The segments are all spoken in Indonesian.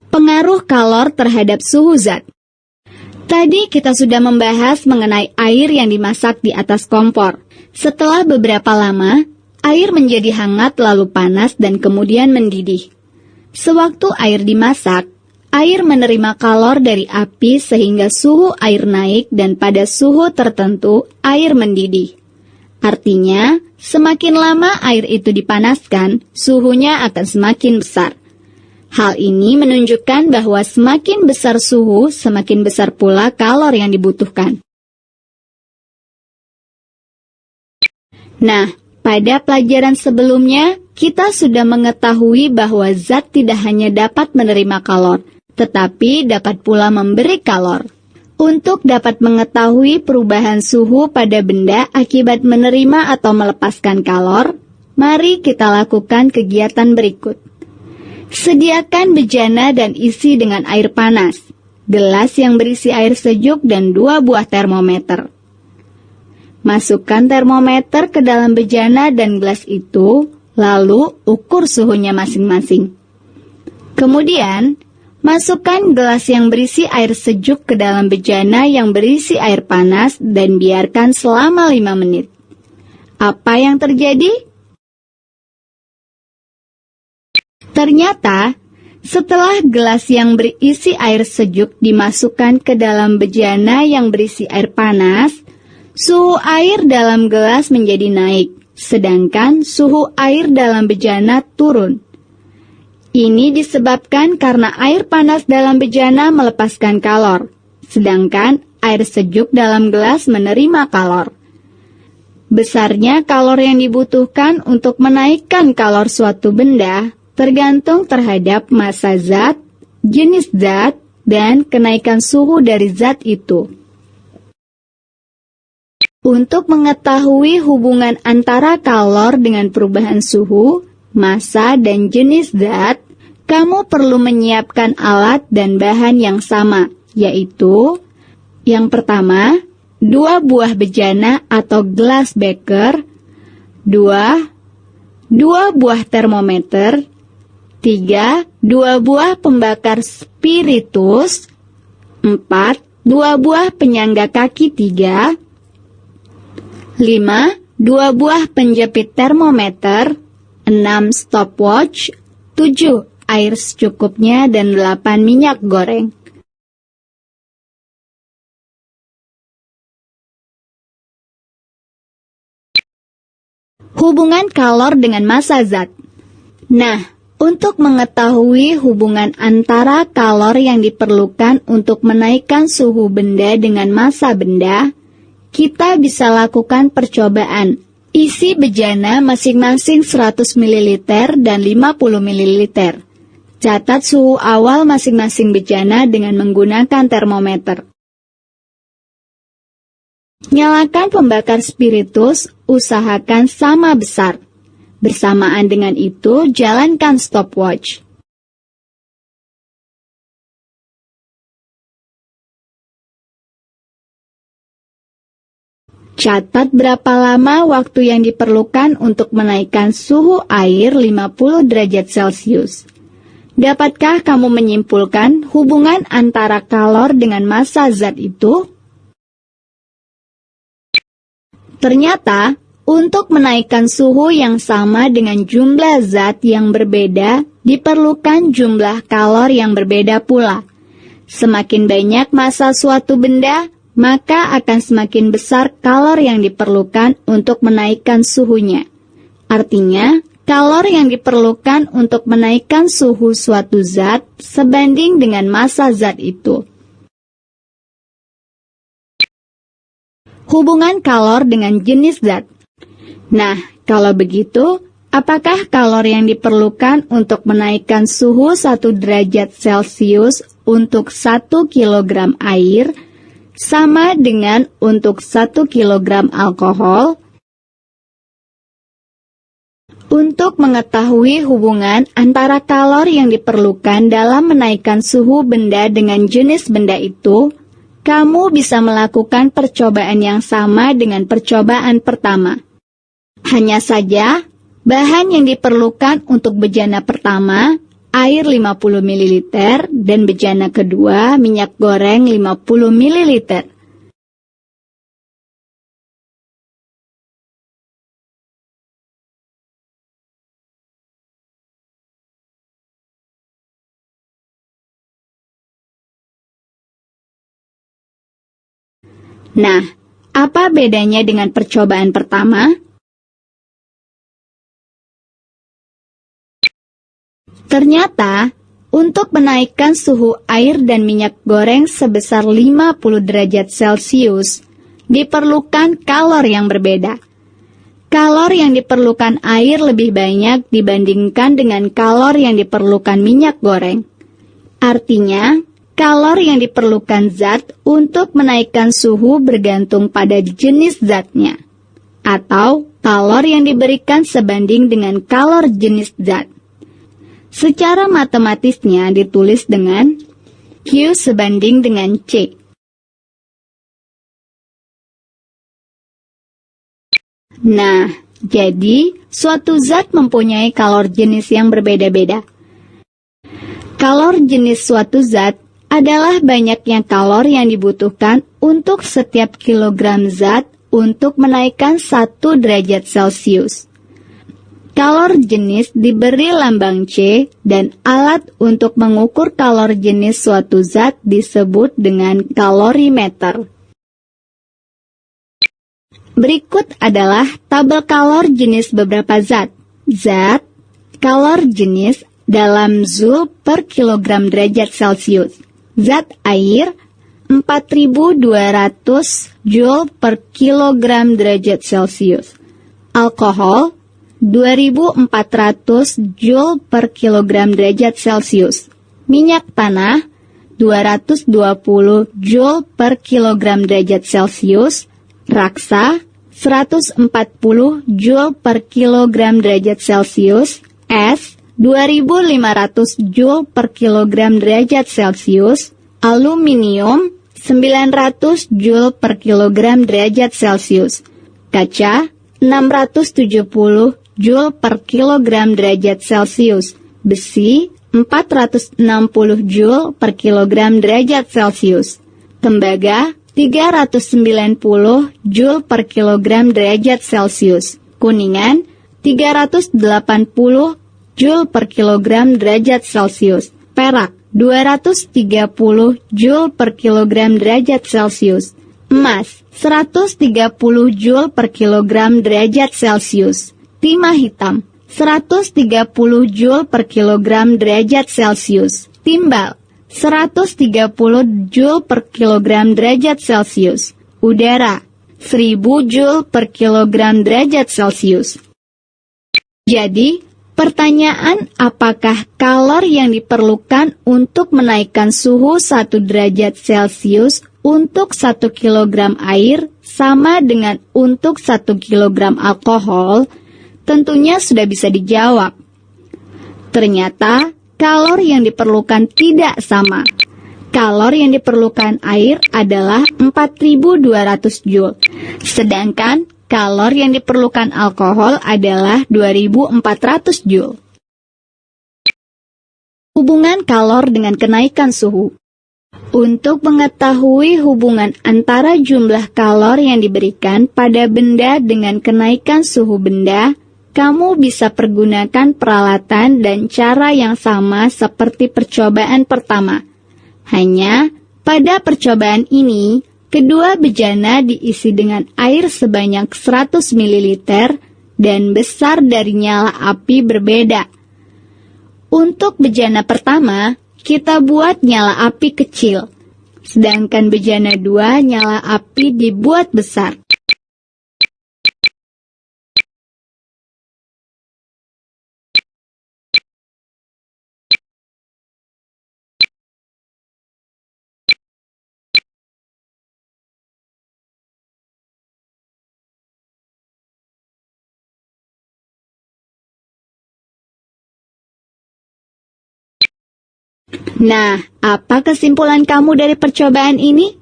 Pengaruh kalor terhadap suhu zat. Tadi kita sudah membahas mengenai air yang dimasak di atas kompor. Setelah beberapa lama, air menjadi hangat lalu panas dan kemudian mendidih. Sewaktu air dimasak, air menerima kalor dari api sehingga suhu air naik dan pada suhu tertentu air mendidih. Artinya, semakin lama air itu dipanaskan, suhunya akan semakin besar. Hal ini menunjukkan bahwa semakin besar suhu, semakin besar pula kalor yang dibutuhkan. Nah, pada pelajaran sebelumnya, kita sudah mengetahui bahwa zat tidak hanya dapat menerima kalor, tetapi dapat pula memberi kalor. Untuk dapat mengetahui perubahan suhu pada benda akibat menerima atau melepaskan kalor, mari kita lakukan kegiatan berikut. Sediakan bejana dan isi dengan air panas, gelas yang berisi air sejuk dan 2 buah termometer. Masukkan termometer ke dalam bejana dan gelas itu, lalu ukur suhunya masing-masing. Kemudian, masukkan gelas yang berisi air sejuk ke dalam bejana yang berisi air panas dan biarkan selama 5 menit. Apa yang terjadi? Ternyata, setelah gelas yang berisi air sejuk dimasukkan ke dalam bejana yang berisi air panas, suhu air dalam gelas menjadi naik, sedangkan suhu air dalam bejana turun. Ini disebabkan karena air panas dalam bejana melepaskan kalor, sedangkan air sejuk dalam gelas menerima kalor. Besarnya kalor yang dibutuhkan untuk menaikkan kalor suatu benda tergantung terhadap massa zat, jenis zat, dan kenaikan suhu dari zat itu. Untuk mengetahui hubungan antara kalor dengan perubahan suhu, massa, dan jenis zat, kamu perlu menyiapkan alat dan bahan yang sama, yaitu yang pertama, 2 buah bejana atau glass beaker, 2 buah termometer, 3. 2 buah pembakar spiritus, 4. 2 buah penyangga kaki 3, 5. 2 buah penjepit termometer, 6. Stopwatch, 7. Air secukupnya, dan 8. Minyak goreng. Hubungan kalor dengan massa zat. Nah, untuk mengetahui hubungan antara kalor yang diperlukan untuk menaikkan suhu benda dengan massa benda, kita bisa lakukan percobaan. Isi bejana masing-masing 100 ml dan 50 ml. Catat suhu awal masing-masing bejana dengan menggunakan termometer. Nyalakan pembakar spiritus, usahakan sama besar. Bersamaan dengan itu, jalankan stopwatch. Catat berapa lama waktu yang diperlukan untuk menaikkan suhu air 50 derajat Celcius. Dapatkah kamu menyimpulkan hubungan antara kalor dengan massa zat itu? Ternyata, untuk menaikkan suhu yang sama dengan jumlah zat yang berbeda, diperlukan jumlah kalor yang berbeda pula. Semakin banyak massa suatu benda, maka akan semakin besar kalor yang diperlukan untuk menaikkan suhunya. Artinya, kalor yang diperlukan untuk menaikkan suhu suatu zat sebanding dengan massa zat itu. Hubungan kalor dengan jenis zat. Nah, kalau begitu, apakah kalor yang diperlukan untuk menaikkan suhu 1 derajat Celcius untuk 1 kg air sama dengan untuk 1 kg alkohol? Untuk mengetahui hubungan antara kalor yang diperlukan dalam menaikkan suhu benda dengan jenis benda itu, kamu bisa melakukan percobaan yang sama dengan percobaan pertama. Hanya saja, bahan yang diperlukan untuk bejana pertama air 50 ml, dan bejana kedua, minyak goreng 50 ml. Nah, apa bedanya dengan percobaan pertama? Ternyata, untuk menaikkan suhu air dan minyak goreng sebesar 50 derajat Celcius, diperlukan kalor yang berbeda. Kalor yang diperlukan air lebih banyak dibandingkan dengan kalor yang diperlukan minyak goreng. Artinya, kalor yang diperlukan zat untuk menaikkan suhu bergantung pada jenis zatnya, atau kalor yang diberikan sebanding dengan kalor jenis zat. Secara matematisnya ditulis dengan Q sebanding dengan C. Nah, jadi suatu zat mempunyai kalor jenis yang berbeda-beda. Kalor jenis suatu zat adalah banyaknya kalor yang dibutuhkan untuk setiap kilogram zat untuk menaikkan 1 derajat Celcius. Kalor jenis diberi lambang C dan alat untuk mengukur kalor jenis suatu zat disebut dengan kalorimeter. Berikut adalah tabel kalor jenis beberapa zat. Zat, kalor jenis dalam Joule per kilogram derajat Celcius. Zat air, 4.200 Joule per kilogram derajat Celcius. Alkohol, 2.400 Joule per kilogram derajat Celcius. Minyak tanah, 220 Joule per kilogram derajat Celcius. Raksa, 140 Joule per kilogram derajat Celcius. Es, 2.500 Joule per kilogram derajat Celcius. Aluminium, 900 Joule per kilogram derajat Celcius. Kaca, 670 Joule per kilogram derajat Celcius. Besi, 460 Joule per kilogram derajat Celcius. Tembaga, 390 Joule per kilogram derajat Celcius. Kuningan, 380 Joule per kilogram derajat Celcius. Perak, 230 Joule per kilogram derajat Celcius. Emas, 130 Joule per kilogram derajat Celcius. Timah hitam, 130 Joule per kilogram derajat Celcius. Timbal, 130 Joule per kilogram derajat Celcius. Udara, 1000 Joule per kilogram derajat Celcius. Jadi, pertanyaan apakah kalor yang diperlukan untuk menaikkan suhu 1 derajat Celcius untuk 1 kilogram air sama dengan untuk 1 kilogram alkohol? Tentunya sudah bisa dijawab. Ternyata, kalor yang diperlukan tidak sama. Kalor yang diperlukan air adalah 4.200 Joule, sedangkan kalor yang diperlukan alkohol adalah 2.400 Joule. Hubungan kalor dengan kenaikan suhu. Untuk mengetahui hubungan antara jumlah kalor yang diberikan pada benda dengan kenaikan suhu benda, kamu bisa pergunakan peralatan dan cara yang sama seperti percobaan pertama. Hanya, pada percobaan ini, kedua bejana diisi dengan air sebanyak 100 ml dan besar dari nyala api berbeda. Untuk bejana pertama, kita buat nyala api kecil, sedangkan bejana 2 nyala api dibuat besar. Nah, apa kesimpulan kamu dari percobaan ini?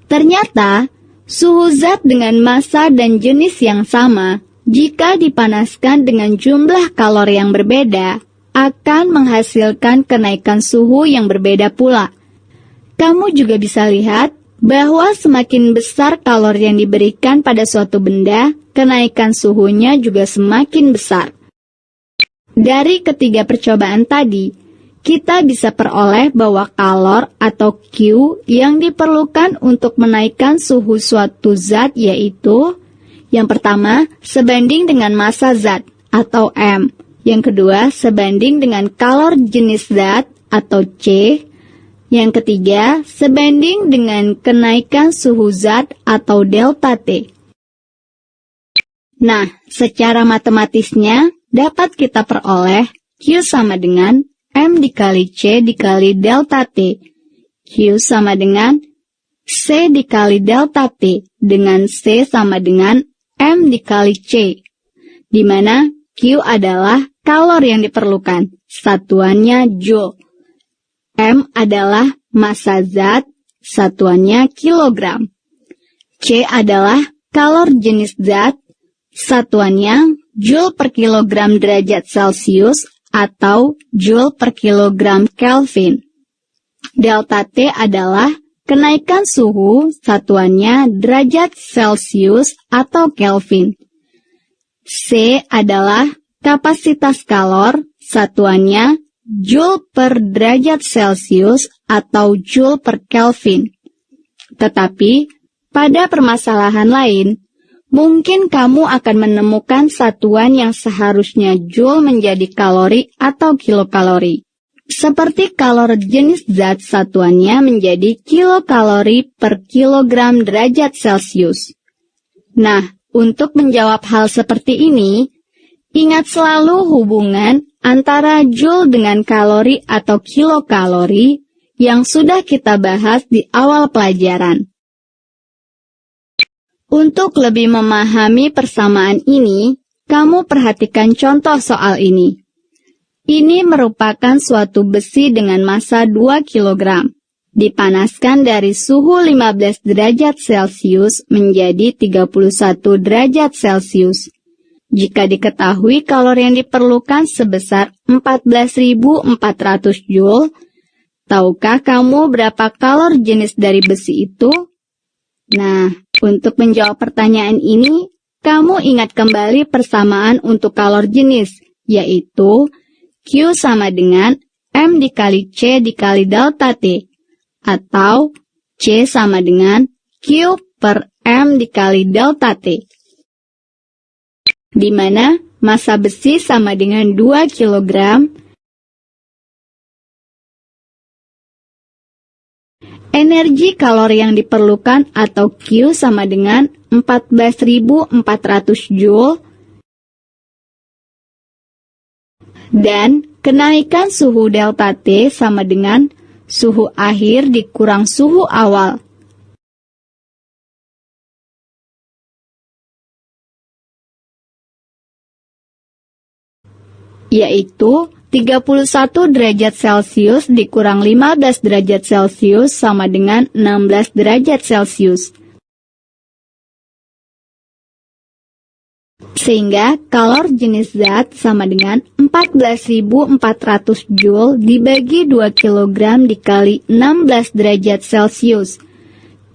Ternyata, suhu zat dengan massa dan jenis yang sama, jika dipanaskan dengan jumlah kalori yang berbeda, akan menghasilkan kenaikan suhu yang berbeda pula. Kamu juga bisa lihat bahwa semakin besar kalori yang diberikan pada suatu benda, kenaikan suhunya juga semakin besar. Dari ketiga percobaan tadi, kita bisa peroleh bahwa kalor atau Q yang diperlukan untuk menaikkan suhu suatu zat yaitu yang pertama, sebanding dengan massa zat atau M. Yang kedua, sebanding dengan kalor jenis zat atau C. Yang ketiga, sebanding dengan kenaikan suhu zat atau delta T. Nah, secara matematisnya dapat kita peroleh Q sama dengan M dikali C dikali delta T. Q sama dengan C dikali delta T dengan C sama dengan M dikali C, di mana Q adalah kalor yang diperlukan, satuannya joule. M adalah massa zat, satuannya kilogram. C adalah kalor jenis zat, satuannya joule per kilogram derajat Celcius atau joule per kilogram Kelvin. Delta T adalah kenaikan suhu, satuannya derajat Celcius atau Kelvin. C adalah kapasitas kalor, satuannya joule per derajat Celcius atau joule per Kelvin. Tetapi, pada permasalahan lain, mungkin kamu akan menemukan satuan yang seharusnya joule menjadi kalori atau kilokalori. Seperti kalor jenis zat, satuannya menjadi kilokalori per kilogram derajat Celcius. Nah, untuk menjawab hal seperti ini, ingat selalu hubungan antara joule dengan kalori atau kilokalori yang sudah kita bahas di awal pelajaran. Untuk lebih memahami persamaan ini, kamu perhatikan contoh soal ini. Ini merupakan suatu besi dengan massa 2 kg, dipanaskan dari suhu 15 derajat Celcius menjadi 31 derajat Celcius. Jika diketahui kalori yang diperlukan sebesar 14.400 Joule, tahukah kamu berapa kalor jenis dari besi itu? Nah, untuk menjawab pertanyaan ini, kamu ingat kembali persamaan untuk kalor jenis, yaitu Q sama dengan M dikali C dikali delta T, atau C sama dengan Q per M dikali delta T, di mana massa besi sama dengan 2 kg, energi kalori yang diperlukan atau Q sama dengan 14.400 Joule, dan kenaikan suhu delta T sama dengan suhu akhir dikurang suhu awal. Yaitu 31 derajat Celcius dikurang 15 derajat Celcius sama dengan 16 derajat Celcius. Sehingga kalor jenis zat sama dengan 14.400 Joule dibagi 2 kg dikali 16 derajat Celcius.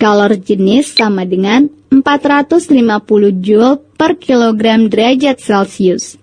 Kalor jenis sama dengan 450 Joule per kilogram derajat Celcius.